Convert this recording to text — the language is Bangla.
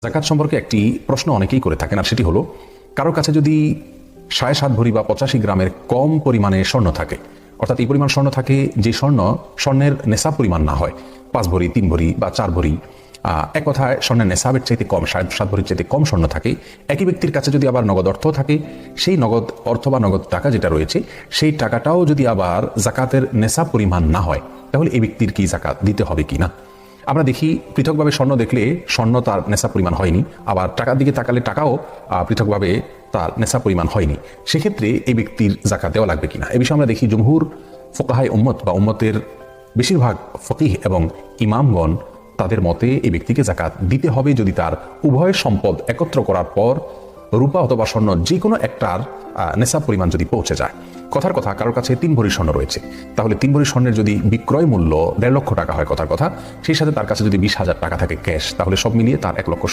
যাকাত সম্পর্কে একটি প্রশ্ন অনেকেই করে থাকেন, আর সেটি হলো কারোর কাছে যদি 7.5 ভরি বা 85 গ্রামের কম পরিমাণে স্বর্ণ থাকে, অর্থাৎ এই পরিমাণ স্বর্ণ থাকে যে স্বর্ণের নেশাব পরিমাণ না হয়, 5 ভরি 3 ভরি বা 4 ভরি, এক কথায় স্বর্ণের নেশাবের চাইতে কম, 7.5 ভরির চাইতে কম স্বর্ণ থাকে। একই ব্যক্তির কাছে যদি আবার নগদ অর্থ থাকে, সেই নগদ অর্থ বা নগদ টাকা যেটা রয়েছে সেই টাকাটাও যদি আবার জাকাতের নেশাব পরিমাণ না হয়, তাহলে এই ব্যক্তির কি জাকাত দিতে হবে কি না? আমরা দেখি পৃথকভাবে স্বর্ণ দেখলে স্বর্ণ তার নেশা পরিমাণ হয়নি, আবার টাকার দিকে তাকালে টাকাও পৃথকভাবে তার নেশা পরিমাণ হয়নি। সেক্ষেত্রে এই ব্যক্তির জাকাত দেওয়া লাগবে কিনা, এ বিষয়ে আমরা দেখি জমহুর ফোকাহায়ে উম্মত বা উম্মতের বেশিরভাগ ফকিহ এবং ইমামগণ তাদের মতে এই ব্যক্তিকে জাকাত দিতে হবে যদি তার উভয় সম্পদ একত্র করার পর রূপা অথবা স্বর্ণ যে কোনো একটার নেশাব পরিমাণ যদি পৌঁছে যায়। কথার কথা, কারোর কাছে 3 ভরি স্বর্ণ রয়েছে, তাহলে 3 ভরি স্বর্ণের যদি বিক্রয় মূল্য 1.5 লক্ষ টাকা হয় কথার কথা, সেই সাথে তার কাছে যদি 20,000 টাকা থাকে ক্যাশ, তাহলে সব মিলিয়ে তার 1,70,000